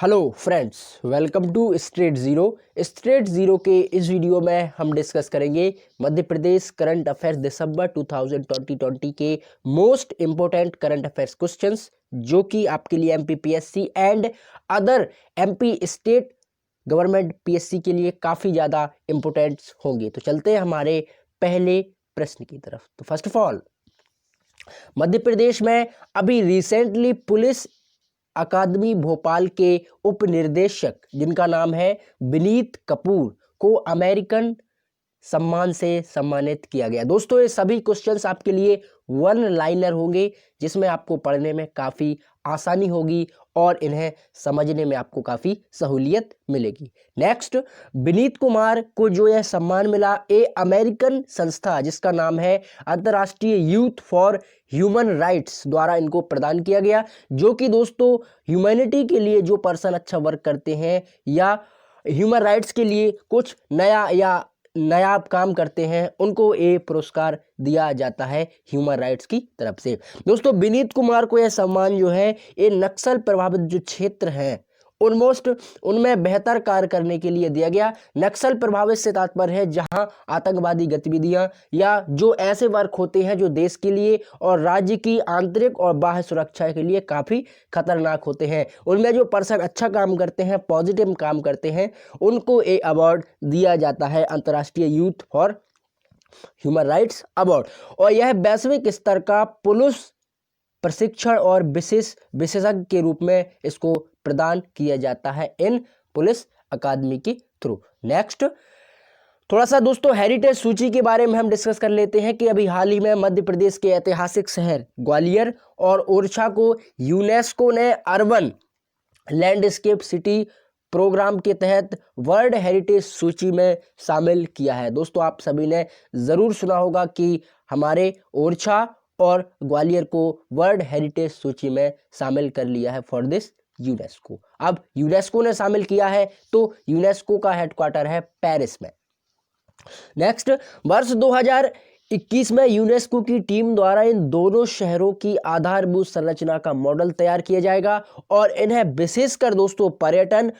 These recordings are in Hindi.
Hello friends, welcome to Straight Zero के इस वीडियो में हम डिस्कस करेंगे मध्य प्रदेश करंट अफेयर्स दिसंबर 2020 के most important current affairs questions जो कि आपके लिए MPPSC and other MP state government PSC के लिए काफ़ी ज़्यादा इम्पोर्टेंट होंगे। तो चलते हैं हमारे पहले प्रश्न की तरफ। तो first of all, Madhya Pradesh में अभी रिसेंटली पुलिस अकादमी भोपाल के उप निर्देशक जिनका नाम है विनीत कपूर को अमेरिकन सम्मान से सम्मानित किया गया। दोस्तों, ये सभी क्वेश्चंस आपके लिए वन लाइनर होंगे जिसमें आपको पढ़ने में काफ़ी आसानी होगी और इन्हें समझने में आपको काफ़ी सहूलियत मिलेगी। नेक्स्ट, विनीत कुमार को जो यह सम्मान मिला, ये अमेरिकन संस्था जिसका नाम है अंतर्राष्ट्रीय यूथ फॉर ह्यूमन राइट्स द्वारा इनको प्रदान किया गया, जो कि दोस्तों ह्यूमैनिटी के लिए जो पर्सन अच्छा वर्क करते हैं या ह्यूमन राइट्स के लिए कुछ नया काम करते हैं उनको ये पुरस्कार दिया जाता है ह्यूमन राइट्स की तरफ से। दोस्तों, विनीत कुमार को यह सम्मान जो है ये नक्सल प्रभावित जो क्षेत्र हैं ऑलमोस्ट उनमें बेहतर कार्य करने के लिए दिया गया। नक्सल प्रभावित से तात्पर्य है जहां आतंकवादी गतिविधियां या जो ऐसे वर्क होते हैं जो देश के लिए और राज्य की आंतरिक और बाह्य सुरक्षा के लिए काफ़ी खतरनाक होते हैं, उनमें जो पर्सन अच्छा काम करते हैं, पॉजिटिव काम करते हैं, उनको ये अवार्ड दिया जाता है अंतर्राष्ट्रीय youth for human rights award. और यह वैश्विक स्तर का पुलिस प्रशिक्षण और विशेषज्ञ के रूप में इसको प्रदान किया जाता है इन पुलिस अकादमी के थ्रू। नेक्स्ट, थोड़ा सा दोस्तों हेरिटेज सूची के बारे में हम डिस्कस कर लेते हैं कि अभी हाल ही में मध्य प्रदेश के ऐतिहासिक शहर ग्वालियर और ओरछा को यूनेस्को ने अर्बन लैंडस्केप सिटी प्रोग्राम के तहत वर्ल्ड हेरिटेज सूची में शामिल किया है। दोस्तों, आप सभी ने ज़रूर सुना होगा कि हमारे ओरछा और ग्वालियर को वर्ल्ड हेरिटेज सूची में शामिल कर लिया है फॉर दिस यूनेस्को। अब यूनेस्को ने शामिल किया है तो यूनेस्को का हेडक्वार्टर है पेरिस में। नेक्स्ट, वर्ष 2021 में यूनेस्को की टीम द्वारा इन दोनों शहरों की आधारभूत संरचना का मॉडल तैयार किया जाएगा और इन्हें विशेषकर दोस्तों पर्यटन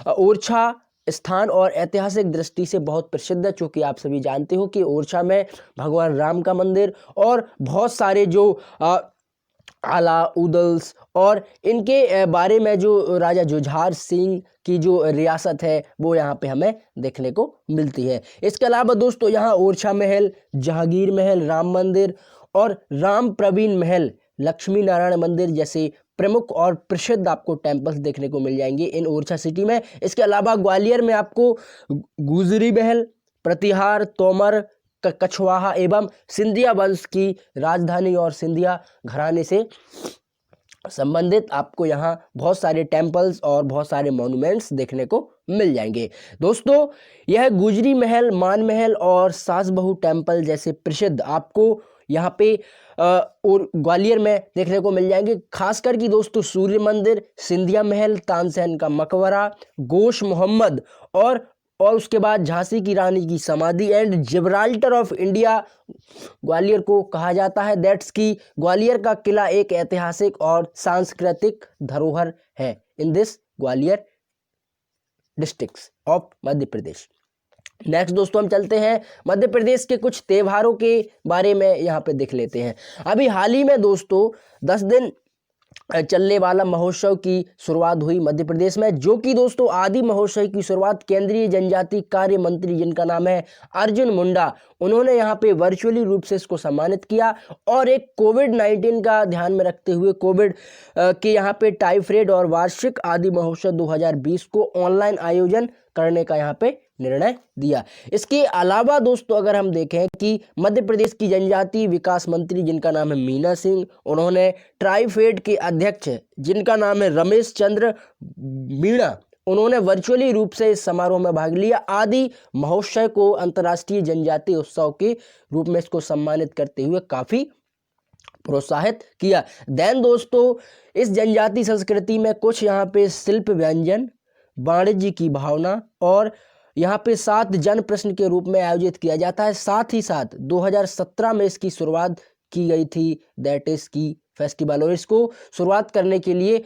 ओरछा स्थान और ऐतिहासिक दृष्टि से बहुत प्रसिद्ध है, चूँकि आप सभी जानते हो कि ओरछा में भगवान राम का मंदिर और बहुत सारे जो आला उदल्स और इनके बारे में जो राजा जुझार सिंह की जो रियासत है वो यहाँ पे हमें देखने को मिलती है। इसके अलावा दोस्तों यहाँ ओरछा महल, जहांगीर महल, राम मंदिर और राम प्रवीण महल, लक्ष्मी नारायण मंदिर जैसे प्रमुख और प्रसिद्ध आपको टेम्पल्स देखने को मिल जाएंगे इन ओरछा सिटी में। इसके अलावा ग्वालियर में आपको गुजरी महल, प्रतिहार, तोमर, कछवाहा एवं सिंधिया वंश की राजधानी और सिंधिया घराने से संबंधित आपको यहाँ बहुत सारे टेम्पल्स और बहुत सारे मॉन्यूमेंट्स देखने को मिल जाएंगे। दोस्तों, यह गुजरी महल, मान महल और सास बहू टेम्पल जैसे प्रसिद्ध आपको यहाँ पे और ग्वालियर में देखने को मिल जाएंगे। खासकर कि दोस्तों सूर्य मंदिर, सिंधिया महल, तानसेन का मकबरा, गोश मोहम्मद और उसके बाद झांसी की रानी की समाधि and Gibraltar of India Gwalior को कहा जाता है। दैट्स की ग्वालियर का किला एक ऐतिहासिक और सांस्कृतिक धरोहर है in this Gwalior districts of Madhya Pradesh. Next दोस्तों, हम चलते हैं मध्य प्रदेश के कुछ त्योहारों के बारे में यहाँ पे देख लेते हैं। अभी हाल ही में दोस्तों 10 दिन चलने वाला महोत्सव की शुरुआत हुई मध्य प्रदेश में, जो कि दोस्तों आदि महोत्सव की शुरुआत केंद्रीय जनजाति कार्य मंत्री जिनका नाम है अर्जुन मुंडा, उन्होंने यहाँ पे वर्चुअली रूप से इसको सम्मानित किया और एक कोविड-19 का ध्यान में रखते हुए कोविड के यहाँ पे टाइफरेड और वार्षिक आदि महोत्सव 2020 को ऑनलाइन आयोजन करने का यहाँ पे निर्णय दिया। इसके अलावा दोस्तों अगर हम देखें कि मध्य प्रदेश की जनजातीय विकास मंत्री जिनका नाम है मीना सिंह, उन्होंने ट्राइफेड के अध्यक्ष जिनका नाम है रमेश चंद्र मीणा, उन्होंने वर्चुअली रूप से इस समारोह में भाग लिया। आदि महोत्सव को अंतर्राष्ट्रीय जनजातीय उत्सव के रूप में इसको सम्मानित करते हुए काफ़ी प्रोत्साहित किया। देन दोस्तों इस जनजातीय संस्कृति में कुछ यहाँ पे शिल्प व्यंजन, वाणिज्य की भावना और यहाँ पे 7 जन प्रश्न के रूप में आयोजित किया जाता है। साथ ही साथ 2017 में इसकी शुरुआत की गई थी, दैट इज की फेस्टिवल, और इसको शुरुआत करने के लिए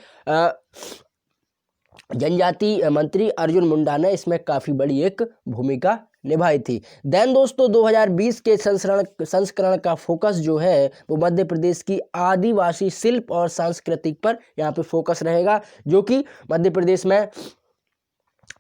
जनजाति मंत्री अर्जुन मुंडा ने इसमें काफ़ी बड़ी एक भूमिका निभाई थी। देन दोस्तों 2020 के संस्करण का फोकस जो है वो मध्य प्रदेश की आदिवासी शिल्प और सांस्कृतिक पर यहाँ पे फोकस रहेगा, जो कि मध्य प्रदेश में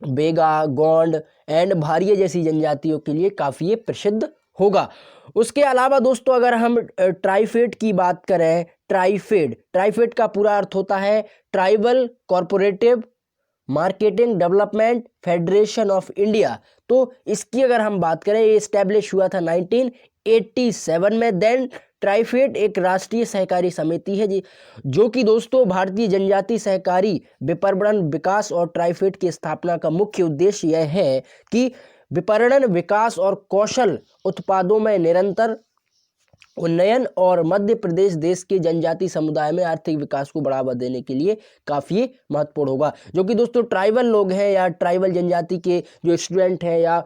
बेगा, गोंड एंड भारिया जैसी जनजातियों के लिए काफ़ी प्रसिद्ध होगा। उसके अलावा दोस्तों अगर हम ट्राइफेड की बात करें, ट्राइफेड का पूरा अर्थ होता है tribal corporative marketing development federation of India. तो इसकी अगर हम बात करें, ये इस्टेब्लिश हुआ था 1987 में। देन ट्राइफेड एक राष्ट्रीय सहकारी समिति है जी, जो कि दोस्तों भारतीय जनजाति सहकारी विपणन विकास और ट्राइफेड की स्थापना का मुख्य उद्देश्य यह है कि विपणन विकास और कौशल उत्पादों में निरंतर उन्नयन और मध्य प्रदेश देश के जनजाति समुदाय में आर्थिक विकास को बढ़ावा देने के लिए काफ़ी महत्वपूर्ण होगा। जो कि दोस्तों ट्राइबल लोग हैं या ट्राइबल जनजाति के जो स्टूडेंट हैं या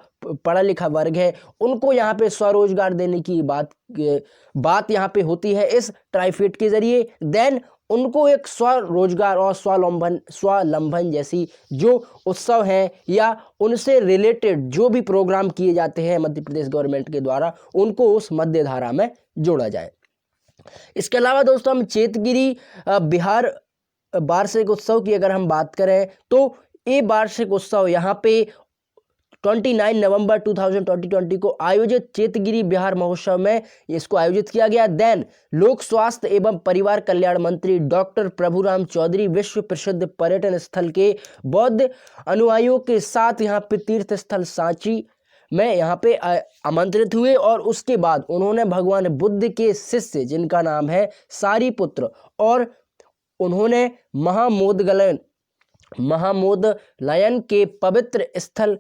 पढ़ा लिखा वर्ग है, उनको यहाँ पे स्वरोजगार देने की बात यहाँ पे होती है इस ट्राइफेड के जरिए। देन उनको एक स्वरोजगार और स्वावलंबन जैसी जो उत्सव हैं या उनसे रिलेटेड जो भी प्रोग्राम किए जाते हैं मध्य प्रदेश गवर्नमेंट के द्वारा, उनको उस मध्य धारा में जोड़ा जाए। इसके अलावा दोस्तों हम चेतगिरी बिहार वार्षिक उत्सव की अगर हम बात करें, तो ये वार्षिक उत्सव यहाँ पे 29 नवंबर 2020 को आयोजित चेतगिरी बिहार महोत्सव में इसको आयोजित किया गया। देन लोक स्वास्थ्य एवं परिवार कल्याण मंत्री डॉक्टर प्रभुराम चौधरी विश्व प्रसिद्ध पर्यटन स्थल के बौद्ध अनुयायियों के साथ यहाँ पे तीर्थ स्थल सांची में यहाँ पे आमंत्रित हुए और उसके बाद उन्होंने भगवान बुद्ध के शिष्य जिनका नाम है सारिपुत्र, और उन्होंने महामोदगलयन के पवित्र स्थल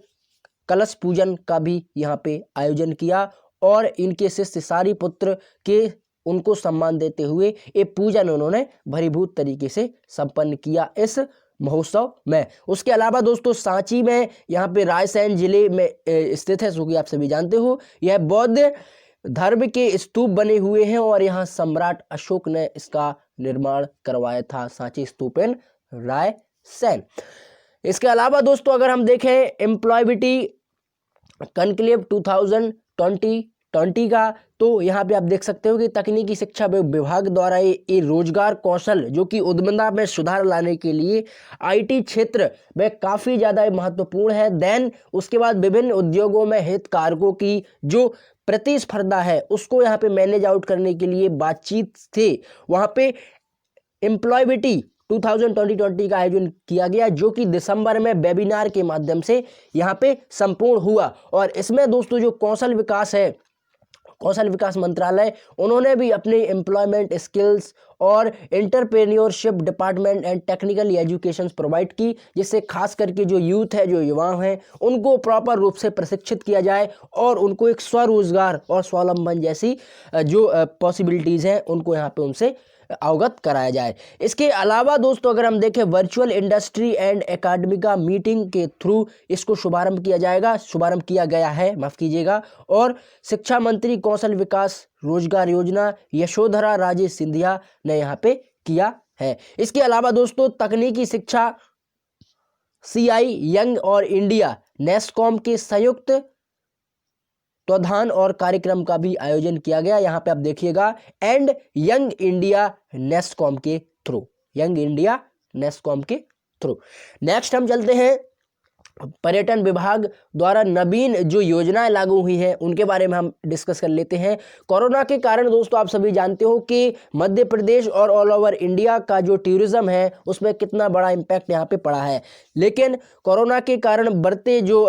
कलश पूजन का भी यहाँ पे आयोजन किया और इनके शिष्य सारिपुत्र के उनको सम्मान देते हुए ये पूजन उन्होंने भरीभूत तरीके से संपन्न किया इस महोत्सव में। उसके अलावा दोस्तों सांची में यहाँ पे रायसेन जिले में स्थित है, जो कि आप सभी जानते हो। यह बौद्ध धर्म के स्तूप बने हुए हैं और यहाँ सम्राट अशोक ने इसका निर्माण करवाया था, सांची स्तूप इन रायसेन। इसके अलावा दोस्तों अगर हम देखें एम्प्लॉयबिलिटी कॉन्क्लेव 2020 का, तो यहाँ पे आप देख सकते हो कि तकनीकी शिक्षा विभाग द्वारा ये रोजगार कौशल जो कि उद्यमिता में सुधार लाने के लिए आईटी क्षेत्र में काफ़ी ज़्यादा महत्वपूर्ण है। देन उसके बाद विभिन्न उद्योगों में हितधारकों की जो प्रतिस्पर्धा है उसको यहाँ पे मैनेज आउट करने के लिए बातचीत थे, वहाँ पे एम्प्लॉयबिलिटी 2020 का आयोजन किया गया, जो कि दिसंबर में वेबिनार के माध्यम से यहाँ पे संपूर्ण हुआ। और इसमें दोस्तों जो कौशल विकास मंत्रालय, उन्होंने भी अपने एम्प्लॉयमेंट स्किल्स और entrepreneurship department and technical education provide की, जिससे खास करके जो यूथ है, जो युवा हैं, उनको प्रॉपर रूप से प्रशिक्षित किया जाए और उनको एक स्वरोजगार और स्वावलंबन जैसी जो पॉसिबिलिटीज़ हैं उनको यहाँ पे उनसे अवगत कराया जाए। इसके अलावा दोस्तों अगर हम देखें वर्चुअल इंडस्ट्री एंड एकेडमिका मीटिंग के थ्रू इसको शुभारंभ किया गया है, माफ कीजिएगा। और शिक्षा मंत्री कौशल विकास रोजगार योजना यशोधरा राजे सिंधिया ने यहाँ पे किया है। इसके अलावा दोस्तों तकनीकी शिक्षा CI यंग और इंडिया नेस्कॉम के संयुक्त तत्वाधान और कार्यक्रम का भी आयोजन किया गया। यहाँ पे आप देखिएगा एंड यंग इंडिया नेस्कॉम के थ्रू। नेक्स्ट हम चलते हैं पर्यटन विभाग द्वारा नवीन जो योजनाएं लागू हुई हैं उनके बारे में हम डिस्कस कर लेते हैं। कोरोना के कारण दोस्तों आप सभी जानते हो कि मध्य प्रदेश और ऑल ओवर इंडिया का जो टूरिज्म है उसमें कितना बड़ा इम्पैक्ट यहाँ पे पड़ा है, लेकिन कोरोना के कारण बढ़ते जो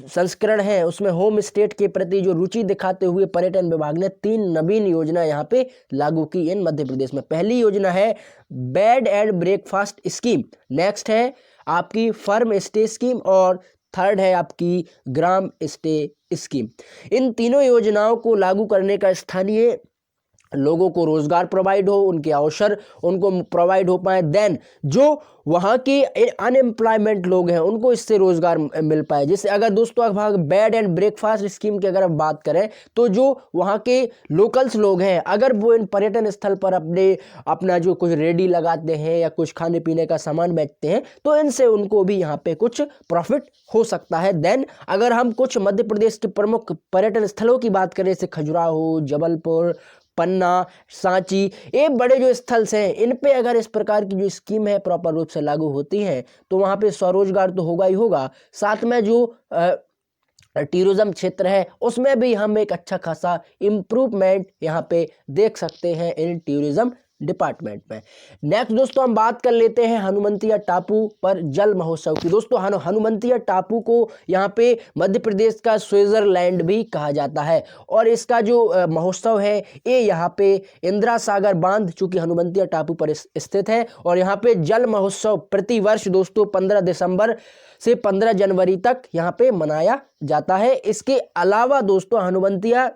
संस्करण है उसमें होम स्टे के प्रति जो रुचि दिखाते हुए पर्यटन विभाग ने 3 नवीन योजना यहाँ पे लागू की इन मध्य प्रदेश में। पहली योजना है bed and breakfast scheme, next है आपकी फर्म स्टे स्कीम और थर्ड है आपकी ग्राम स्टे स्कीम। इन तीनों योजनाओं को लागू करने का स्थानीय लोगों को रोजगार प्रोवाइड हो, उनके अवसर उनको प्रोवाइड हो पाए। देन जो वहाँ के अनएम्प्लॉयमेंट लोग हैं उनको इससे रोजगार मिल पाए। जैसे अगर दोस्तों अगर बेड एंड ब्रेकफास्ट स्कीम की अगर हम बात करें तो जो वहाँ के लोकल्स लोग हैं अगर वो इन पर्यटन स्थल पर अपना जो कुछ रेडी लगाते हैं या कुछ खाने पीने का सामान बेचते हैं तो इनसे उनको भी यहाँ पे कुछ प्रॉफिट हो सकता है। देन अगर हम कुछ मध्य प्रदेश के प्रमुख पर्यटन स्थलों की बात करें जैसे खजुराहो, जबलपुर, पन्ना, सांची, ये बड़े जो स्थल हैं इन पे अगर इस प्रकार की जो स्कीम है प्रॉपर रूप से लागू होती है तो वहाँ पे स्वरोजगार तो होगा ही होगा, साथ में जो टूरिज्म क्षेत्र है उसमें भी हम एक अच्छा खासा इम्प्रूवमेंट यहाँ पे देख सकते हैं इन टूरिज्म डिपार्टमेंट में। नेक्स्ट दोस्तों हम बात कर लेते हैं हनुमंतिया टापू पर जल महोत्सव की। दोस्तों हनुमंतिया टापू को यहाँ पे मध्य प्रदेश का स्विट्जरलैंड भी कहा जाता है और इसका जो महोत्सव है ये यहाँ पे इंदिरा सागर बांध चूंकि हनुमंतिया टापू पर स्थित है और यहाँ पे जल महोत्सव प्रति वर्ष दोस्तों 15 दिसंबर से 15 जनवरी तक यहाँ पे मनाया जाता है। इसके अलावा दोस्तों हनुमंतिया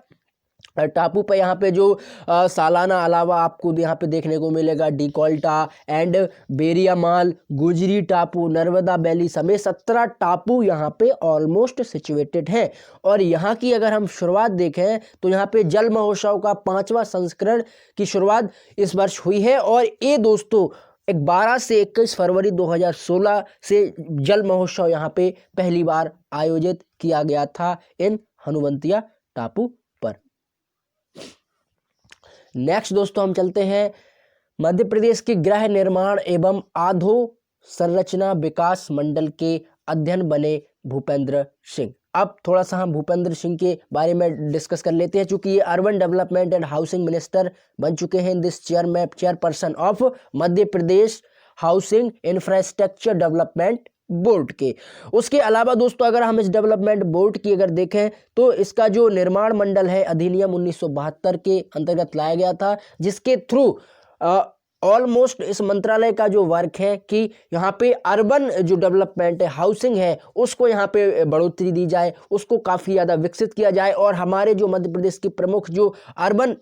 टापू पे यहाँ पे जो सालाना अलावा आपको यहाँ पे देखने को मिलेगा डिकोल्टा एंड बेरियामाल, गुजरी टापू, नर्मदा वैली समेत 17 टापू यहाँ पे ऑलमोस्ट सिचुएटेड हैं। और यहाँ की अगर हम शुरुआत देखें तो यहाँ पे जल महोत्सव का 5वां संस्करण की शुरुआत इस वर्ष हुई है और ये दोस्तों 12 से 21 फरवरी 2016 से जल महोत्सव यहाँ पे पहली बार आयोजित किया गया था इन हनुमंतिया टापू पर। नेक्स्ट दोस्तों हम चलते हैं मध्य प्रदेश के गृह निर्माण एवं अधोसंरचना विकास मंडल के अध्ययन बने भूपेंद्र सिंह। अब थोड़ा सा हम भूपेंद्र सिंह के बारे में डिस्कस कर लेते हैं चूंकि ये urban development and housing minister बन चुके हैं in this chairperson of Madhya Pradesh housing infrastructure development board के। उसके अलावा दोस्तों अगर हम इस डेवलपमेंट बोर्ड की अगर देखें तो इसका जो निर्माण मंडल है अधिनियम 1972 के अंतर्गत लाया गया था जिसके थ्रू ऑलमोस्ट इस मंत्रालय का जो वर्क है कि यहाँ पे अर्बन जो डेवलपमेंट है हाउसिंग है उसको यहाँ पे बढ़ोतरी दी जाए, उसको काफ़ी ज़्यादा विकसित किया जाए और हमारे जो मध्य प्रदेश के प्रमुख जो अर्बन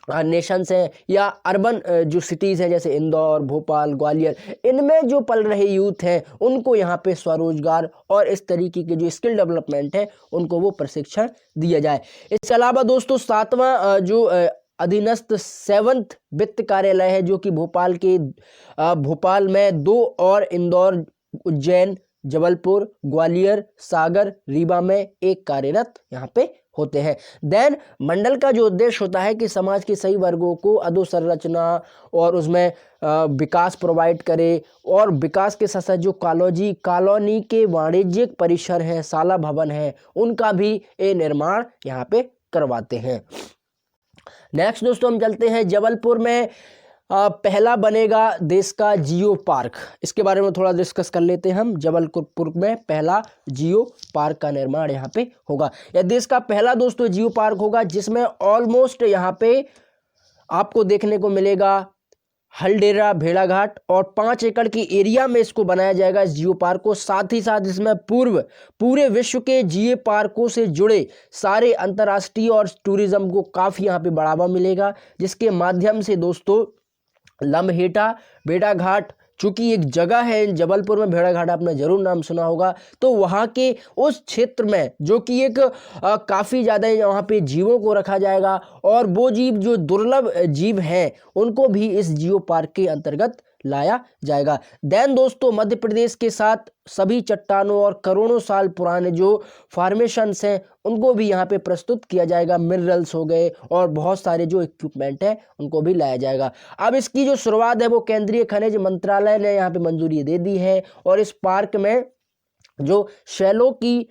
नेशंस हैं या अर्बन जो सिटीज़ हैं जैसे इंदौर, भोपाल, ग्वालियर, इनमें जो पल रहे यूथ हैं उनको यहाँ पे स्वरोजगार और इस तरीके के जो स्किल डेवलपमेंट है उनको वो प्रशिक्षण दिया जाए। इसके अलावा दोस्तों 7वां जो अधीनस्थ 7th वित्त कार्यालय है जो कि भोपाल में 2 और इंदौर, उज्जैन, जबलपुर, ग्वालियर, सागर, रीवा में एक कार्यरत यहाँ पे होते हैं। देन मंडल का जो उद्देश्य होता है कि समाज के सही वर्गों को अधोसंरचना और उसमें विकास प्रोवाइड करे और विकास के साथ साथ जो कॉलोनी के वाणिज्यिक परिसर हैं, शाला भवन हैं, उनका भी ये निर्माण यहाँ पे करवाते हैं। नेक्स्ट दोस्तों हम चलते हैं जबलपुर में पहला बनेगा देश का जियो पार्क। इसके बारे में थोड़ा डिस्कस कर लेते हैं हम। जबलपुर में पहला जियो पार्क का निर्माण यहाँ पे होगा। यह देश का पहला दोस्तों जियो पार्क होगा जिसमें ऑलमोस्ट यहाँ पे आपको देखने को मिलेगा हल्डेरा भेड़ाघाट और 5 एकड़ की एरिया में इसको बनाया जाएगा इस जियो पार्क को। साथ ही साथ इसमें पूरे विश्व के जियो पार्कों से जुड़े सारे अंतर्राष्ट्रीय और टूरिज्म को काफ़ी यहाँ पे बढ़ावा मिलेगा जिसके माध्यम से दोस्तों लम्हेटा भेड़ाघाट चूंकि एक जगह है जबलपुर में, भेड़ाघाट आपने जरूर नाम सुना होगा, तो वहाँ के उस क्षेत्र में जो कि एक काफ़ी ज़्यादा वहाँ पे जीवों को रखा जाएगा और वो जीव जो दुर्लभ जीव हैं उनको भी इस जियो पार्क के अंतर्गत लाया जाएगा। देन दोस्तों मध्य प्रदेश के साथ सभी चट्टानों और करोड़ों साल पुराने जो फॉर्मेशंस हैं उनको भी यहाँ पे प्रस्तुत किया जाएगा। मिनरल्स हो गए और बहुत सारे जो इक्विपमेंट हैं उनको भी लाया जाएगा। अब इसकी जो शुरुआत है वो केंद्रीय खनिज मंत्रालय ने यहाँ पे मंजूरी दे दी है और इस पार्क में जो शैलों की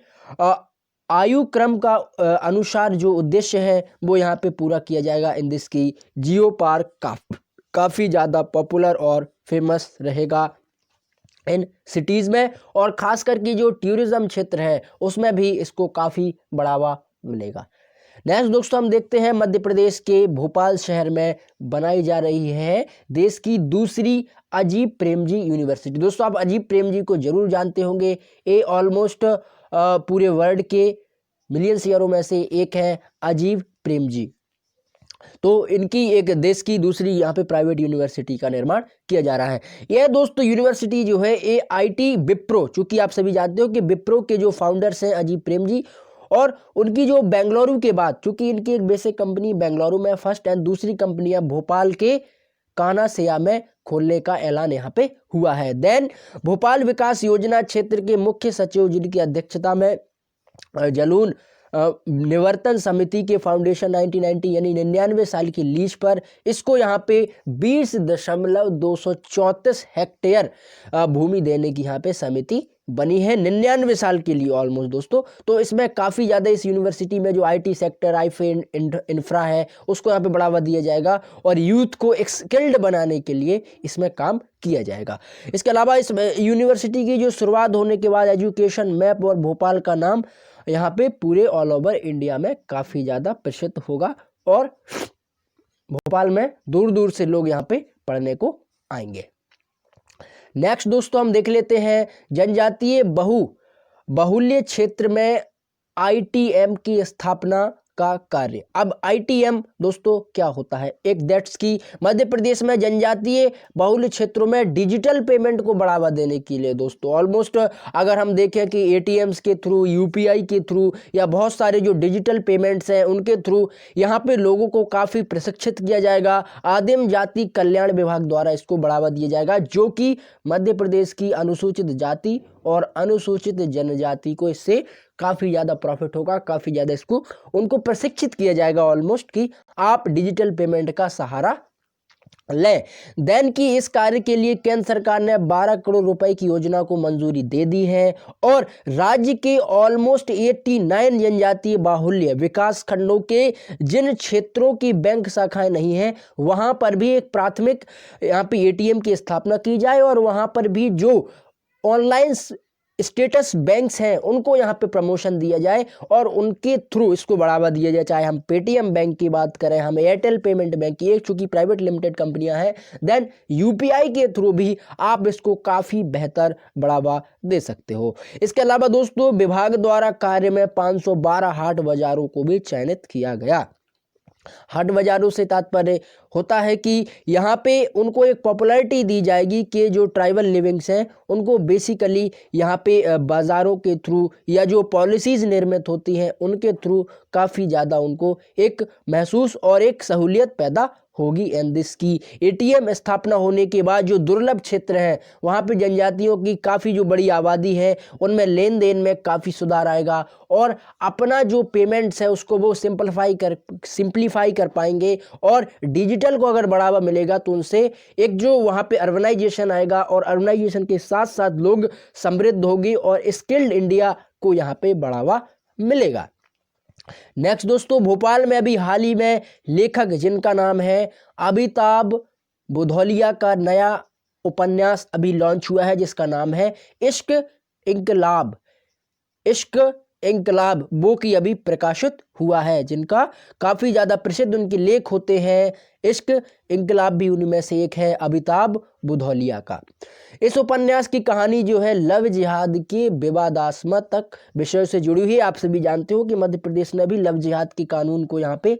आयु क्रम का अनुसार जो उद्देश्य है वो यहाँ पे पूरा किया जाएगा। इन दिस की जियो पार्क काफ़ी ज़्यादा पॉपुलर और फेमस रहेगा इन सिटीज़ में और ख़ास करके जो टूरिज़्म क्षेत्र है उसमें भी इसको काफ़ी बढ़ावा मिलेगा। नेक्स्ट दोस्तों हम देखते हैं मध्य प्रदेश के भोपाल शहर में बनाई जा रही है देश की दूसरी अजीब प्रेमजी यूनिवर्सिटी। दोस्तों आप अजीब प्रेमजी को जरूर जानते होंगे। ये ऑलमोस्ट पूरे वर्ल्ड के मिलियन शेयरों में से एक है अजीब प्रेमजी। तो इनकी एक देश की दूसरी यहाँ पे प्राइवेट यूनिवर्सिटी का निर्माण किया जा रहा है। यह दोस्तों यूनिवर्सिटी जो है AIT विप्रो, चूंकि आप सभी जानते हो कि विप्रो के जो फाउंडर्स हैं अजीत प्रेम जी, और उनकी जो बेंगलुरु के बाद, चूंकि इनकी एक बेसिक कंपनी बेंगलुरु में फर्स्ट एंड दूसरी कंपनियां भोपाल के कानासेया में खोलने का ऐलान यहाँ पे हुआ है। देन भोपाल विकास योजना क्षेत्र के मुख्य सचिव जिनकी अध्यक्षता में जलून निवर्तन समिति के फाउंडेशन 1990 यानी 99 साल की लीज पर इसको यहाँ पे 20.234 हेक्टेयर भूमि देने की यहाँ पे समिति बनी है 99 साल के लिए ऑलमोस्ट दोस्तों। तो इसमें काफ़ी ज़्यादा इस यूनिवर्सिटी में जो IT सेक्टर आईफे इंफ्रा है उसको यहाँ पे बढ़ावा दिया जाएगा और यूथ को एक स्किल्ड बनाने के लिए इसमें काम किया जाएगा। इसके अलावा इस यूनिवर्सिटी की जो शुरुआत होने के बाद एजुकेशन मैप और भोपाल का नाम यहाँ पे पूरे ऑल ओवर इंडिया में काफ़ी ज़्यादा प्रसिद्ध होगा और भोपाल में दूर दूर से लोग यहाँ पे पढ़ने को आएंगे। नेक्स्ट दोस्तों हम देख लेते हैं जनजातीय बहुल्य क्षेत्र में ITM की स्थापना का कार्य। अब ITM दोस्तों क्या होता है, एक दैट्स की मध्य प्रदेश में जनजातीय बहुल्य क्षेत्रों में डिजिटल पेमेंट को बढ़ावा देने के लिए दोस्तों ऑलमोस्ट अगर हम देखें कि ATMs के थ्रू, UPI के थ्रू या बहुत सारे जो डिजिटल पेमेंट्स हैं उनके थ्रू यहाँ पे लोगों को काफ़ी प्रशिक्षित किया जाएगा। आदिम जाति कल्याण विभाग द्वारा इसको बढ़ावा दिया जाएगा, जो कि मध्य प्रदेश की अनुसूचित जाति और अनुसूचित जनजाति को इससे काफ़ी ज़्यादा प्रॉफिट होगा, काफ़ी ज़्यादा इसको उनको प्रशिक्षित किया जाएगा ऑलमोस्ट कि आप डिजिटल पेमेंट का सहारा लें। देन की इस कार्य के लिए केंद्र सरकार ने 12 करोड़ रुपए की योजना को मंजूरी दे दी है और राज्य के ऑलमोस्ट 89 जनजातीय बाहुल्य विकास खंडों के जिन क्षेत्रों की बैंक शाखाएं नहीं हैं वहां पर भी एक प्राथमिक यहाँ पे ATM की स्थापना की जाए और वहां पर भी जो ऑनलाइन स्टेटस बैंक्स हैं उनको यहाँ पे प्रमोशन दिया जाए और उनके थ्रू इसको बढ़ावा दिया जाए। चाहे हम पेटीएम बैंक की बात करें, हम एयरटेल पेमेंट बैंक की, एक चूंकि प्राइवेट लिमिटेड कंपनियां हैं, देन UPI के थ्रू भी आप इसको काफ़ी बेहतर बढ़ावा दे सकते हो। इसके अलावा दोस्तों विभाग द्वारा कार्य में 512 हाट बाजारों को भी चयनित किया गया। हाट बाजारों से तात्पर्य होता है कि यहाँ पे उनको एक पॉपुलैरिटी दी जाएगी कि जो ट्राइबल लिविंग्स हैं उनको बेसिकली यहाँ पे बाज़ारों के थ्रू या जो पॉलिसीज़ निर्मित होती हैं उनके थ्रू काफ़ी ज़्यादा उनको एक महसूस और एक सहूलियत पैदा होगी। एंड दिस की ATM स्थापना होने के बाद जो दुर्लभ क्षेत्र हैं वहाँ पे जनजातियों की काफ़ी जो बड़ी आबादी है उनमें लेन देन में काफ़ी सुधार आएगा और अपना जो पेमेंट्स है उसको वो सिंप्लीफाई कर पाएंगे और डिजिटल को अगर बढ़ावा मिलेगा तो उनसे एक जो वहाँ पे अर्बनाइजेशन आएगा और अर्बनाइजेशन के साथ साथ लोग समृद्ध होगी और स्किल्ड इंडिया को यहाँ पे बढ़ावा मिलेगा। नेक्स्ट दोस्तों भोपाल में अभी हाल ही में लेखक जिनका नाम है अमिताभ बुधौलिया का नया उपन्यास अभी लॉन्च हुआ है जिसका नाम है इश्क इंकलाब। इश्क इंकलाब वो की अभी प्रकाशित हुआ है, जिनका काफ़ी ज़्यादा प्रसिद्ध उनके लेख होते हैं। इश्क इंकलाब भी उनमें से एक है अमिताभ बुधौलिया का। इस उपन्यास की कहानी जो है लव जिहाद के विवादास्पद विषय से जुड़ी हुई है। आप सभी जानते हो कि मध्य प्रदेश ने भी लव जिहाद के कानून को यहाँ पे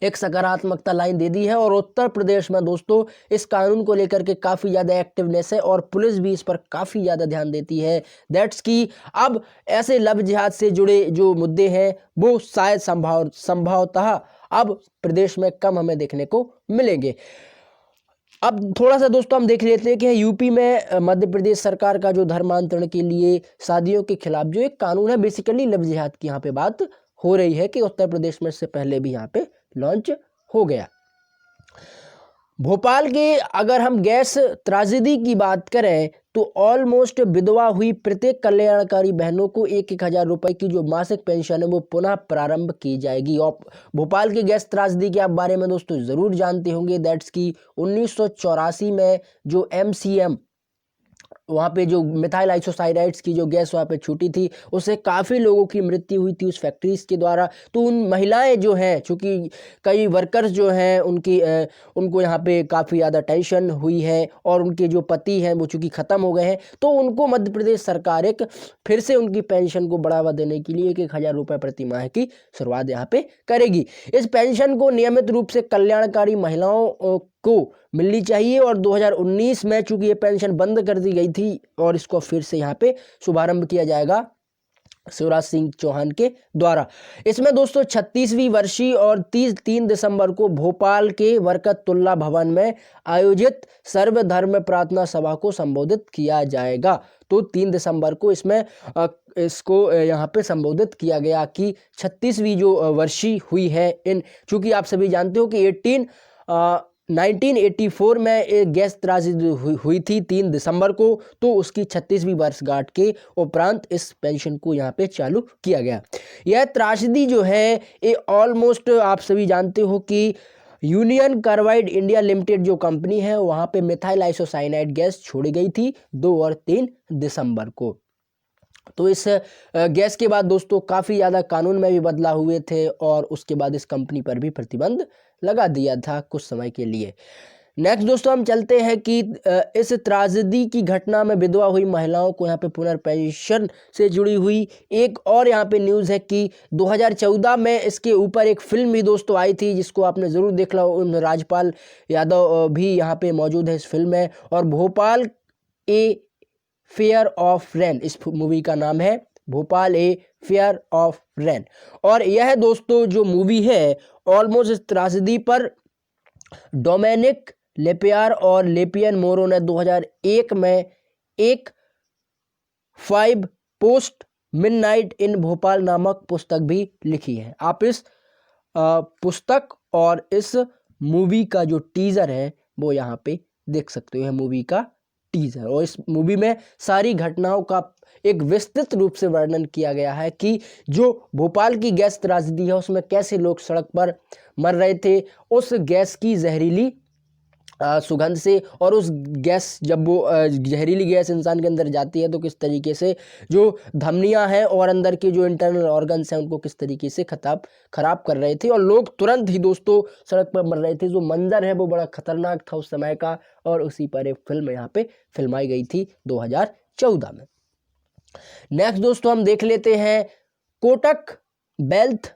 एक सकारात्मकता लाइन दे दी है और उत्तर प्रदेश में दोस्तों इस कानून को लेकर के काफ़ी ज़्यादा एक्टिवनेस है और पुलिस भी इस पर काफ़ी ज़्यादा ध्यान देती है। दैट्स की अब ऐसे लव जिहाद से जुड़े जो मुद्दे हैं वो शायद संभवतः अब प्रदेश में कम हमें देखने को मिलेंगे। अब थोड़ा सा दोस्तों हम देख लेते हैं कि यूपी में मध्य प्रदेश सरकार का जो धर्मांतरण के लिए शादियों के खिलाफ जो एक कानून है, बेसिकली लव जिहाद की यहाँ पे बात हो रही है कि उत्तर प्रदेश में इससे पहले भी यहाँ पे लॉन्च हो गया। भोपाल के अगर हम गैस त्राजिदी की बात करें तो ऑलमोस्ट विधवा हुई प्रत्येक कल्याणकारी बहनों को 1,000 रुपए की जो मासिक पेंशन है वो पुनः प्रारंभ की जाएगी। और भोपाल की गैस त्राजिदी के बारे में दोस्तों ज़रूर जानते होंगे। दैट्स की 1984 में जो MCM वहाँ पे जो मिथाइल आइसोसाइनाइड्स की जो गैस वहाँ पे छूटी थी, उससे काफ़ी लोगों की मृत्यु हुई थी उस फैक्ट्रीज़ के द्वारा। तो उन महिलाएं जो हैं, चूँकि कई वर्कर्स जो हैं उनको यहाँ पे काफ़ी ज़्यादा टेंशन हुई है और उनके जो पति हैं वो चूँकि ख़त्म हो गए हैं, तो उनको मध्य प्रदेश सरकार एक फिर से उनकी पेंशन को बढ़ावा देने के लिए 1,000 रुपये प्रति माह की शुरुआत यहाँ पे करेगी। इस पेंशन को नियमित रूप से कल्याणकारी महिलाओं को मिलनी चाहिए और 2019 में चूंकि ये पेंशन बंद कर दी गई थी और इसको फिर से यहाँ पे शुभारंभ किया जाएगा शिवराज सिंह चौहान के द्वारा। इसमें दोस्तों 36वीं वर्षी और 3 दिसंबर को भोपाल के बरकतुल्ला भवन में आयोजित सर्वधर्म प्रार्थना सभा को संबोधित किया जाएगा। तो 3 दिसंबर को इसको यहाँ पे संबोधित किया गया कि 36वीं जो वर्षी हुई है चूंकि आप सभी जानते हो कि 1984 में एक गैस त्रासदी हुई थी 3 दिसंबर को, तो उसकी 36वीं वर्षगांठ के उपरांत इस पेंशन को यहाँ पे चालू किया गया। यह त्रासदी जो है ये ऑलमोस्ट आप सभी जानते हो कि यूनियन कार्बाइड इंडिया लिमिटेड जो कंपनी है वहाँ पे मिथाइल आइसोसाइनाइड गैस छोड़ी गई थी 2 और 3 दिसंबर को। तो इस गैस के बाद दोस्तों काफ़ी ज़्यादा कानून में भी बदलाव हुए थे और उसके बाद इस कंपनी पर भी प्रतिबंध लगा दिया था कुछ समय के लिए। नेक्स्ट दोस्तों हम चलते हैं कि इस त्रासदी की घटना में विधवा हुई महिलाओं को यहाँ पे पुनर्पेंशन से जुड़ी हुई एक और यहाँ पे न्यूज़ है कि 2014 में इसके ऊपर एक फिल्म भी दोस्तों आई थी जिसको आपने ज़रूर देखा हो। राजपाल यादव भी यहाँ पे मौजूद है इस फिल्म में। और Bhopal a fair of rain इस मूवी का नाम है, Bhopal a fair of rain. और यह दोस्तों जो मूवी है ऑलमोस्ट इस त्रासदी पर डोमेनिक लेपियर और लेपियन मोरो ने 2001 में एक 5 पोस्ट मिडनाइट इन भोपाल नामक पुस्तक भी लिखी है। आप इस पुस्तक और इस मूवी का जो टीजर है वो यहाँ पे देख सकते हो, यह मूवी का टीजर। और इस मूवी में सारी घटनाओं का एक विस्तृत रूप से वर्णन किया गया है कि जो भोपाल की गैस त्रासदी है उसमें कैसे लोग सड़क पर मर रहे थे उस गैस की जहरीली सुगंध से, और उस गैस जब वो जहरीली गैस इंसान के अंदर जाती है तो किस तरीके से जो धमनियां हैं और अंदर के जो इंटरनल ऑर्गन्स हैं उनको किस तरीके से खराब कर रहे थे और लोग तुरंत ही दोस्तों सड़क पर मर रहे थे। जो मंजर है वो बड़ा खतरनाक था उस समय का और उसी पर एक फिल्म यहाँ पे फिल्माई गई थी 2014 में। नेक्स्ट दोस्तों हम देख लेते हैं Kotak wealth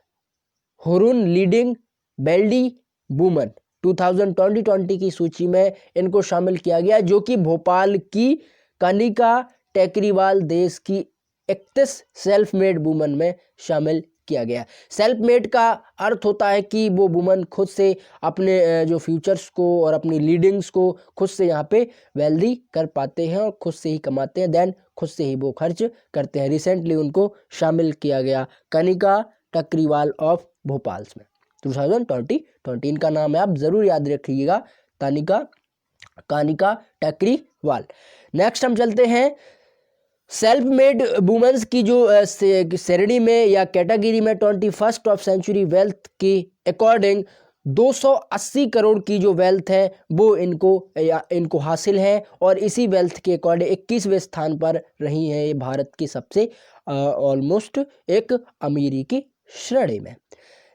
Hurun leading wealthy woman 2020 की सूची में इनको शामिल किया गया, जो कि भोपाल की कनिका टेकरीवाल देश की 31 सेल्फ मेड वुमन में शामिल किया गया। सेल्फ मेड का अर्थ होता है कि वो वुमन खुद से अपने जो फ्यूचर्स को और अपनी लीडिंग्स को खुद से यहाँ पे वेल्दी कर पाते हैं और खुद से ही कमाते हैं, देन खुद से ही वो खर्च करते हैं। रिसेंटली उनको शामिल किया गया कनिका टेकरीवाल ऑफ भोपाल में 2020 इनका नाम है, आप जरूर याद रखिएगा, कनिका टेकरीवाल। नेक्स्ट हम चलते हैं सेल्फ मेड वुमेन्स की जो श्रेणी में या कैटेगरी में 21st ऑफ सेंचुरी वेल्थ के अकॉर्डिंग 280 करोड़ की जो वेल्थ है वो इनको हासिल है और इसी वेल्थ के अकॉर्डिंग 21वें स्थान पर रही है ये भारत की सबसे ऑलमोस्ट एक अमीरी की श्रेणी में।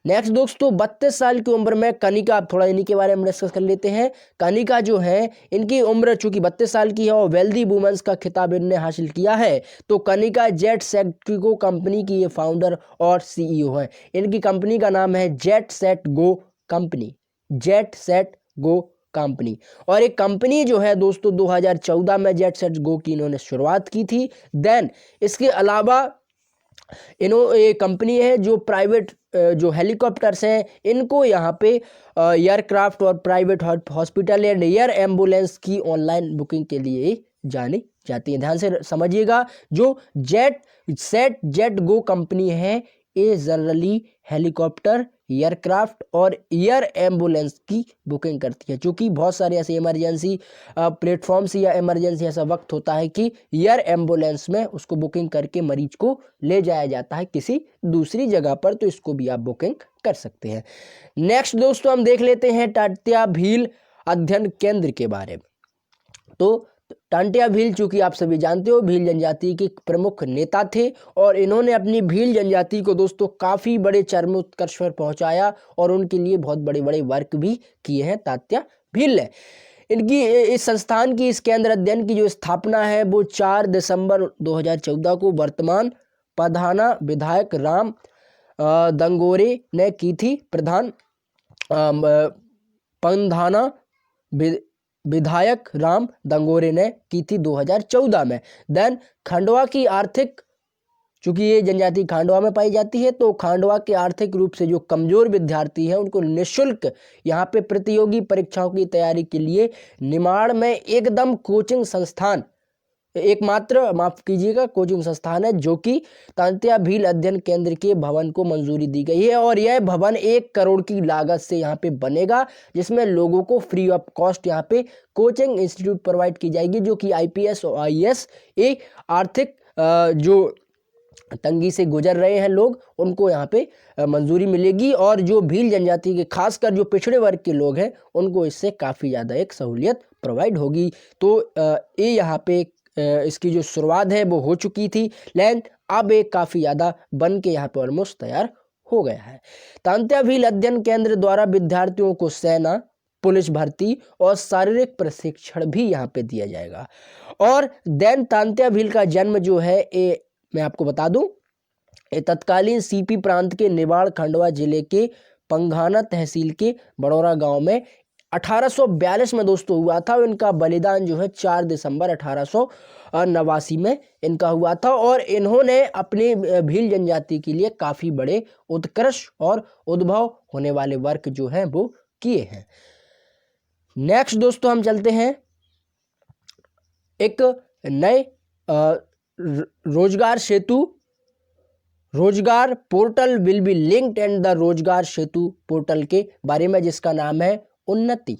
नेक्स्ट दोस्तों 32 साल की उम्र में कनिका, आप थोड़ा इन्हीं के बारे में डिस्कस कर लेते हैं। कनिका जो है इनकी उम्र चूंकि 32 साल की है और वेल्दी वुमेन्स का खिताब इन्होंने हासिल किया है। तो Kanika jet set go company की ये फाउंडर और सीईओ है। इनकी कंपनी का नाम है jet set go company, jet set go company. और एक कंपनी जो है दोस्तों 2014 में जेट सेट गो की इन्होंने शुरुआत की थी। देन इसके अलावा ये कंपनी है जो प्राइवेट जो हेलीकॉप्टर्स हैं इनको यहाँ पे एयरक्राफ्ट और private hospital and air ambulance की ऑनलाइन बुकिंग के लिए जानी जाती है। ध्यान से समझिएगा, जो जेट गो कंपनी है ये जनरली हेलीकॉप्टर, एयरक्राफ्ट और एयर एम्बुलेंस की बुकिंग करती है। क्योंकि बहुत सारे ऐसे इमरजेंसी प्लेटफॉर्म्स या इमरजेंसी ऐसा वक्त होता है कि एयर एम्बुलेंस में उसको बुकिंग करके मरीज को ले जाया जाता है किसी दूसरी जगह पर, तो इसको भी आप बुकिंग कर सकते हैं। नेक्स्ट दोस्तों हम देख लेते हैं टाटिया भील अध्ययन केंद्र के बारे में। तो टांटिया भील, चूंकि आप सभी जानते हो भील जनजाति के प्रमुख नेता थे और इन्होंने अपनी भील जनजाति को दोस्तों काफ़ी बड़े चरमोत्कर्ष पर पहुंचाया और उनके लिए बहुत बड़े बड़े वर्क भी किए हैं तात्या भील ने। इनकी इस संस्थान की, इस केंद्र अध्ययन की जो स्थापना है वो 4 दिसंबर 2014 को वर्तमान पधाना विधायक राम दंगोरे ने की थी। पंधाना विधायक राम दंगोरे ने की थी 2014 में। देन खंडवा की आर्थिक, चूंकि ये जनजाति खांडवा में पाई जाती है, तो खांडवा के आर्थिक रूप से जो कमजोर विद्यार्थी हैं उनको निःशुल्क यहाँ पे प्रतियोगी परीक्षाओं की तैयारी के लिए निमाड़ में एकदम कोचिंग संस्थान, एकमात्र माफ कीजिएगा कोचिंग संस्थान है जो कि तांत्या भील अध्ययन केंद्र के भवन को मंजूरी दी गई है और यह भवन 1 करोड़ की लागत से यहाँ पे बनेगा, जिसमें लोगों को फ्री ऑफ कॉस्ट यहाँ पे कोचिंग इंस्टीट्यूट प्रोवाइड की जाएगी, जो कि IPS और IAS एक आर्थिक जो तंगी से गुजर रहे हैं लोग, उनको यहाँ पे मंजूरी मिलेगी और जो भील जनजाति के खासकर जो पिछड़े वर्ग के लोग हैं उनको इससे काफ़ी ज़्यादा एक सहूलियत प्रोवाइड होगी। तो ये यहाँ पे इसकी जो शुरुआत है वो हो चुकी थी, लेकिन अब एक काफ़ी ज़्यादा बन के यहाँ पे ऑलमोस्ट तैयार हो गया है। तांत्या भील अध्ययन केंद्र द्वारा विद्यार्थियों को सेना, पुलिस भर्ती और शारीरिक प्रशिक्षण भी यहाँ पे दिया जाएगा। और देन तांत्या भील का जन्म जो है ये मैं आपको बता दूं, ये तत्कालीन सीपी प्रांत के निवाड़ खंडवा जिले के पंघाना तहसील के बड़ौरा गांव में 1842 में दोस्तों हुआ था। इनका बलिदान जो है 4 दिसंबर 1889 में इनका हुआ था और इन्होंने अपने भील जनजाति के लिए काफ़ी बड़े उत्कर्ष और उद्भव होने वाले वर्क जो हैं वो किए हैं। नेक्स्ट दोस्तों हम चलते हैं एक नए रोजगार portal will be linked and the रोजगार सेतु पोर्टल के बारे में, जिसका नाम है उन्नति।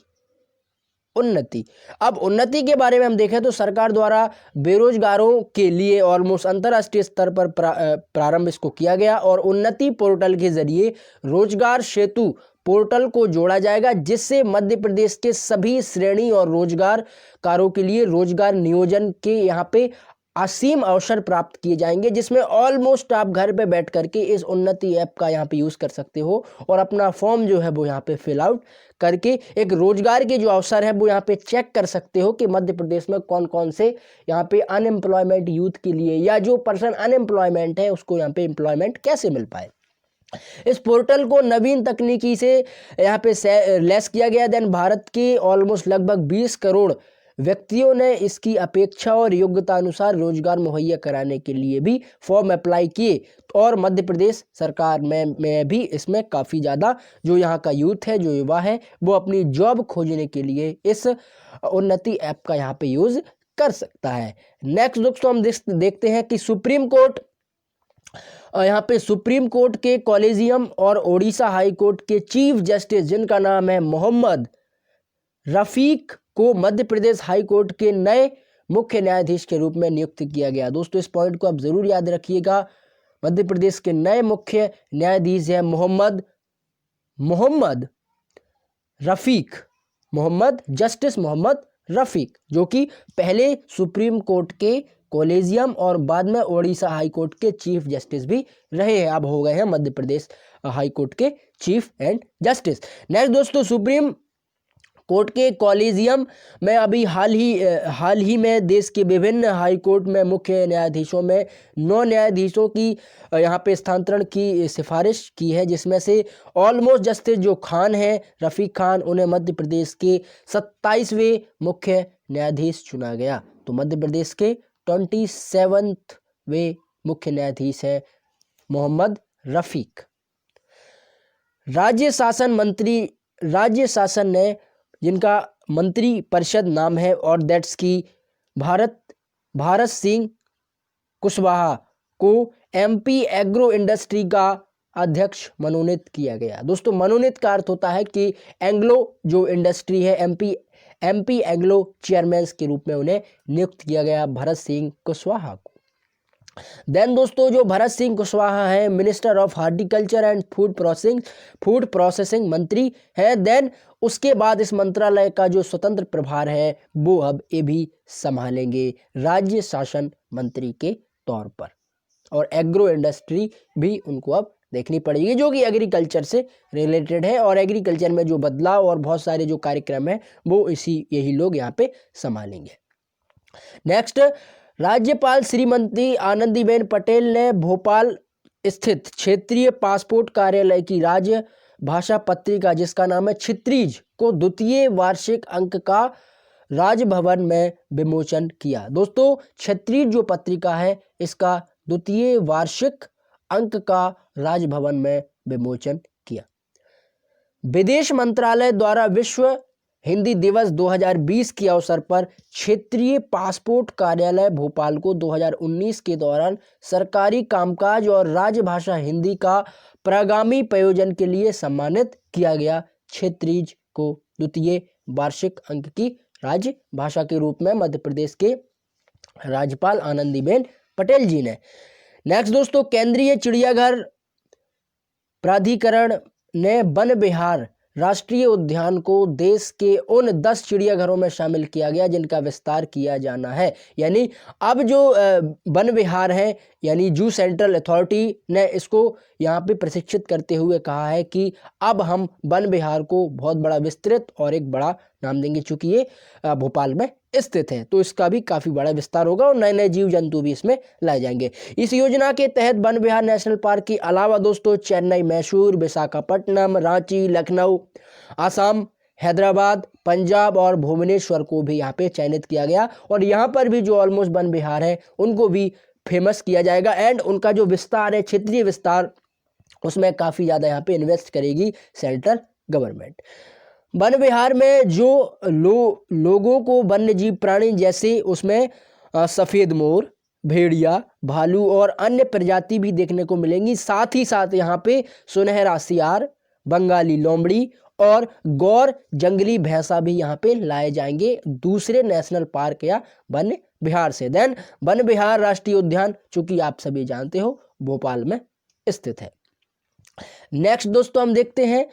अब उन्नति के बारे में हम देखें तो सरकार द्वारा बेरोजगारों के लिए ऑलमोस्ट अंतर्राष्ट्रीय स्तर पर प्रारंभ इसको किया गया और उन्नति पोर्टल के जरिए रोजगार सेतु पोर्टल को जोड़ा जाएगा, जिससे मध्य प्रदेश के सभी श्रेणी और रोजगारकारों के लिए रोजगार नियोजन के यहाँ पे असीम अवसर प्राप्त किए जाएंगे, जिसमें ऑलमोस्ट आप घर पे बैठ करके इस उन्नति ऐप का यहाँ पे यूज़ कर सकते हो और अपना फॉर्म जो है वो यहाँ पे फिल आउट करके एक रोजगार के जो अवसर है वो यहाँ पे चेक कर सकते हो कि मध्य प्रदेश में कौन कौन से यहाँ पे अनएम्प्लॉयमेंट यूथ के लिए या जो पर्सन अनएम्प्लॉयमेंट है उसको यहाँ पे एम्प्लॉयमेंट कैसे मिल पाए। इस पोर्टल को नवीन तकनीकी से यहाँ पे लेस किया गया। देन भारत के ऑलमोस्ट लगभग 20 करोड़ व्यक्तियों ने इसकी अपेक्षा और योग्यता अनुसार रोजगार मुहैया कराने के लिए भी फॉर्म अप्लाई किए और मध्य प्रदेश सरकार में भी इसमें काफ़ी ज़्यादा जो यहाँ का यूथ है, जो युवा है, वो अपनी जॉब खोजने के लिए इस उन्नति ऐप का यहाँ पे यूज़ कर सकता है। नेक्स्ट दोस्तों हम देखते हैं कि सुप्रीम कोर्ट के कॉलेजियम और ओडिशा हाई कोर्ट के चीफ जस्टिस, जिनका नाम है मोहम्मद रफीक, को मध्य प्रदेश हाई कोर्ट के नए मुख्य न्यायाधीश के रूप में नियुक्त किया गया। दोस्तों इस पॉइंट को आप जरूर याद रखिएगा। मध्य प्रदेश के नए मुख्य न्यायाधीश हैं मोहम्मद जस्टिस मोहम्मद रफीक, जो कि पहले सुप्रीम कोर्ट के कॉलेजियम और बाद में ओडिशा हाई कोर्ट के चीफ जस्टिस भी रहे हैं, अब हो गए हैं मध्य प्रदेश हाई कोर्ट के चीफ एंड जस्टिस। नेक्स्ट दोस्तों, सुप्रीम कोर्ट के कॉलेजियम में अभी हाल ही में देश के विभिन्न हाई कोर्ट में मुख्य न्यायाधीशों में 9 न्यायाधीशों की यहाँ पे स्थानांतरण की सिफारिश की है, जिसमें से ऑलमोस्ट जस्टिस जो खान है, रफ़ीक खान, उन्हें मध्य प्रदेश के 27वें मुख्य न्यायाधीश चुना गया। तो मध्य प्रदेश के 27वें मुख्य न्यायाधीश है मोहम्मद रफ़ीक। राज्य शासन ने, जिनका मंत्री परिषद नाम है, और दैट्स की भारत सिंह कुशवाहा को MP एग्रो इंडस्ट्री का अध्यक्ष मनोनीत किया गया। दोस्तों मनोनीत का अर्थ होता है कि एंग्लो जो इंडस्ट्री है, MP एग्रो चेयरमैन के रूप में उन्हें नियुक्त किया गया भरत सिंह कुशवाहा को। देन दोस्तों जो भरत सिंह कुशवाहा है minister of horticulture and food processing मंत्री है। देन उसके बाद इस मंत्रालय का जो स्वतंत्र प्रभार है वो अब ये भी संभालेंगे राज्य शासन मंत्री के तौर पर, और एग्रो इंडस्ट्री भी उनको अब देखनी पड़ेगी जो कि एग्रीकल्चर से रिलेटेड है, और एग्रीकल्चर में जो बदलाव और बहुत सारे जो कार्यक्रम है वो यही लोग यहाँ पे संभालेंगे। नेक्स्ट, राज्यपाल श्रीमती आनंदीबेन पटेल ने भोपाल स्थित क्षेत्रीय पासपोर्ट कार्यालय की राज्य भाषा पत्रिका जिसका नाम है क्षित्रीज को द्वितीय वार्षिक अंक का राजभवन में विमोचन किया। दोस्तों क्षत्रिय जो पत्रिका है इसका द्वितीय वार्षिक अंक का राजभवन में विमोचन किया। विदेश मंत्रालय द्वारा विश्व हिंदी दिवस 2020 के अवसर पर क्षेत्रीय पासपोर्ट कार्यालय भोपाल को 2019 के दौरान सरकारी कामकाज और राजभाषा हिंदी का प्रगामी प्रयोजन के लिए सम्मानित किया गया। क्षेत्रीज को द्वितीय वार्षिक अंक की राजभाषा के रूप में मध्य प्रदेश के राज्यपाल आनंदीबेन पटेल जी ने। नेक्स्ट दोस्तों, केंद्रीय चिड़ियाघर प्राधिकरण ने वन विहार राष्ट्रीय उद्यान को देश के उन 10 चिड़ियाघरों में शामिल किया गया जिनका विस्तार किया जाना है। यानी अब जो वन विहार है यानी जू सेंट्रल अथॉरिटी ने इसको यहाँ पे प्रशिक्षित करते हुए कहा है कि अब हम वन विहार को बहुत बड़ा विस्तृत और एक बड़ा नाम देंगे, चूंकि ये भोपाल में स्थित है तो इसका भी काफ़ी बड़ा विस्तार होगा और नए नए जीव जंतु भी इसमें लाए जाएंगे। इस योजना के तहत वन विहार नेशनल पार्क के अलावा दोस्तों चेन्नई, मैसूर, विशाखापट्टनम, रांची, लखनऊ, आसाम, हैदराबाद, पंजाब और भुवनेश्वर को भी यहाँ पे चयनित किया गया, और यहाँ पर भी जो ऑलमोस्ट वन विहार है उनको भी फेमस किया जाएगा एंड उनका जो विस्तार है क्षेत्रीय विस्तार उसमें काफ़ी ज़्यादा यहाँ पे इन्वेस्ट करेगी सेंट्रल गवर्नमेंट। वन विहार में जो लोगों को वन्य जीव प्राणी जैसे उसमें सफ़ेद मोर, भेड़िया, भालू और अन्य प्रजाति भी देखने को मिलेंगी। साथ ही साथ यहाँ पे सुनहरा सियार, बंगाली लोमड़ी और गौर जंगली भैंसा भी यहाँ पे लाए जाएंगे दूसरे नेशनल पार्क या वन विहार से। देन वन विहार राष्ट्रीय उद्यान चूंकि आप सभी जानते हो भोपाल में स्थित है। नेक्स्ट दोस्तों हम देखते हैं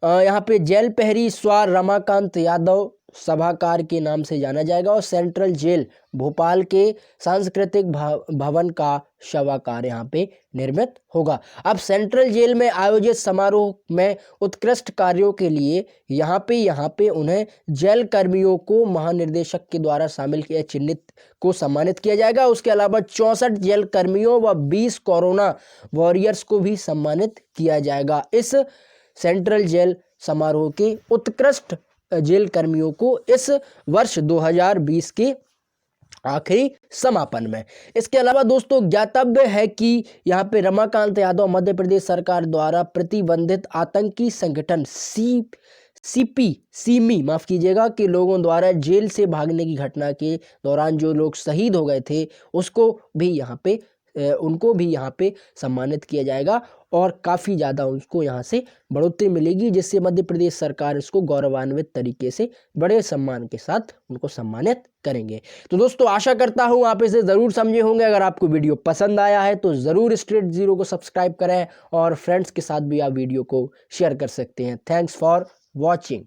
यहाँ पे जेल प्रहरी स्वार रमाकांत यादव सभाकार के नाम से जाना जाएगा और सेंट्रल जेल भोपाल के सांस्कृतिक भवन का शवाकार यहाँ पे निर्मित होगा। अब सेंट्रल जेल में आयोजित समारोह में उत्कृष्ट कार्यों के लिए यहाँ पे उन्हें जेल कर्मियों को महानिर्देशक के द्वारा शामिल किया चिन्हित को सम्मानित किया जाएगा। उसके अलावा 64 जेल कर्मियों व 20 कोरोना वॉरियर्स को भी सम्मानित किया जाएगा। इस सेंट्रल जेल समारोह के उत्कृष्ट जेल कर्मियों को इस वर्ष 2020 के आखिरी समापन में। इसके अलावा दोस्तों ज्ञातव्य है कि यहाँ पे रमाकांत यादव मध्य प्रदेश सरकार द्वारा प्रतिबंधित आतंकी संगठन सिमी माफ कीजिएगा कि लोगों द्वारा जेल से भागने की घटना के दौरान जो लोग शहीद हो गए थे उनको भी यहाँ पे सम्मानित किया जाएगा और काफ़ी ज़्यादा उनको यहाँ से बढ़ोतरी मिलेगी जिससे मध्य प्रदेश सरकार इसको गौरवान्वित तरीके से बड़े सम्मान के साथ उनको सम्मानित करेंगे। तो दोस्तों आशा करता हूँ आप इसे ज़रूर समझे होंगे। अगर आपको वीडियो पसंद आया है तो ज़रूर स्ट्रेट जीरो को सब्सक्राइब करें और फ्रेंड्स के साथ भी आप वीडियो को शेयर कर सकते हैं। Thanks for watching.